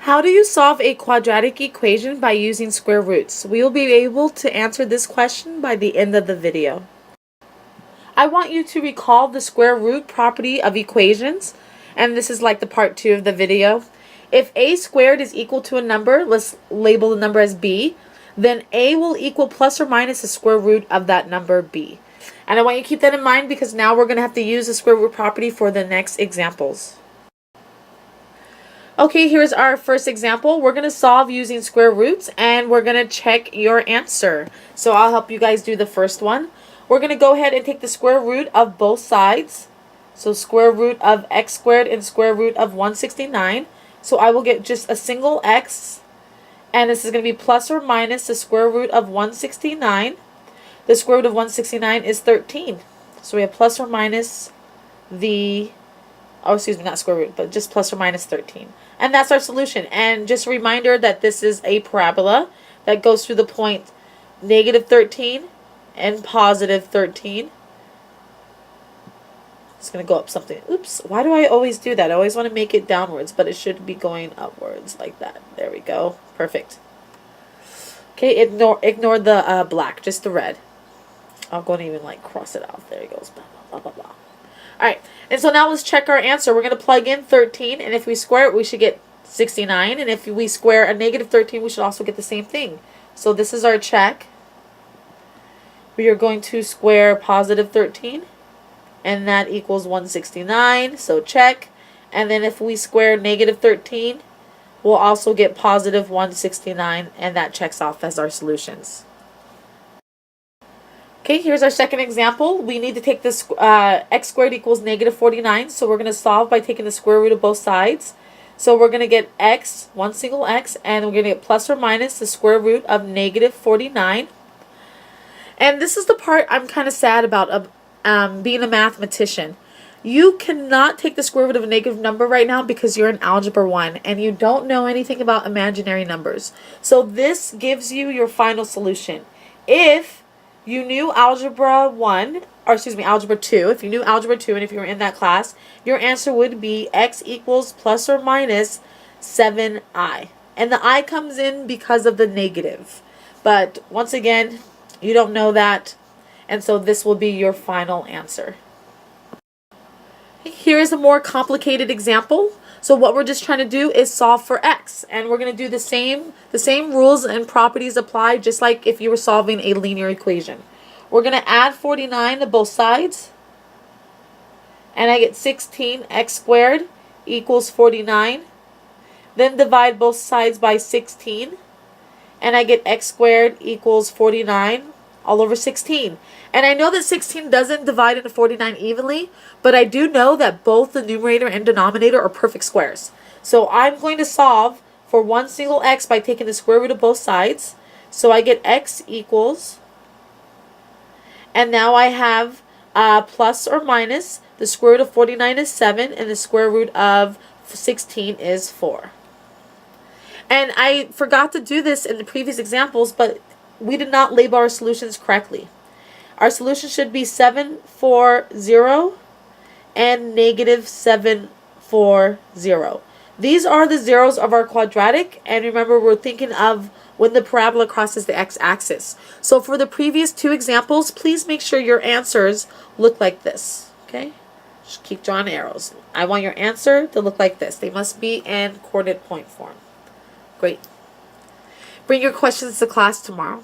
How do you solve a quadratic equation by using square roots? We will be able to answer this question by the end of the video. I want you to recall the square root property of equations, and this is like the part 2 of the video. If a squared is equal to a number, let's label the number as b, then a will equal plus or minus the square root of that number b. And I want you to keep that in mind because now we're going to have to use the square root property for the next examples. Okay, here's our first example. We're going to solve using square roots and we're going to check your answer. So I'll help you guys do the first one. We're going to go ahead and take the square root of both sides. So square root of x squared and square root of 169. So I will get just a single x, and this is going to be plus or minus the square root of 169. The square root of 169 is 13. So we have plus or minus the, oh excuse me, not square root, but just plus or minus 13. And that's our solution. And just a reminder that this is a parabola that goes through the point negative 13 and positive 13. It's going to go up something. Oops, why do I always do that? I always want to make it downwards, but it should be going upwards like that. There we go. Perfect. Okay, ignore the black, just the red. I'll go and even like cross it out. There it goes. Blah, blah, blah, blah, blah. Alright, and so now let's check our answer. We're going to plug in 13, and if we square it, we should get 69. And if we square a negative 13, we should also get the same thing. So this is our check. We are going to square positive 13. And that equals 169, so check. And then if we square negative 13, we'll also get positive 169, and that checks off as our solutions. Okay, here's our second example. We need to take this x squared equals negative 49, so we're going to solve by taking the square root of both sides. So we're going to get x, one single x, and we're going to get plus or minus the square root of negative 49. And this is the part I'm kind of sad about being a mathematician. You cannot take the square root of a negative number right now because you're in Algebra 1 and you don't know anything about imaginary numbers. So this gives you your final solution. If you knew Algebra 1, or excuse me, Algebra 2, if you knew Algebra 2 and if you were in that class, your answer would be x equals plus or minus 7i. And the I comes in because of the negative. But once again, you don't know that. And so this will be your final answer. Here is a more complicated example. So what we're just trying to do is solve for x. And we're going to do the same rules and properties apply just like if you were solving a linear equation. We're going to add 49 to both sides. And I get 16x squared equals 49. Then divide both sides by 16. And I get x squared equals 49 all over 16. And I know that 16 doesn't divide into 49 evenly, but I do know that both the numerator and denominator are perfect squares. So I'm going to solve for one single x by taking the square root of both sides. So I get x equals, and now I have plus or minus, the square root of 49 is 7, and the square root of 16 is 4. And I forgot to do this in the previous examples, but we did not label our solutions correctly. Our solution should be 740 and negative 740. These are the zeros of our quadratic, and remember we're thinking of when the parabola crosses the x-axis. So for the previous two examples, please make sure your answers look like this. Okay? Just keep drawing arrows. I want your answer to look like this. They must be in coordinate point form. Great. Bring your questions to class tomorrow.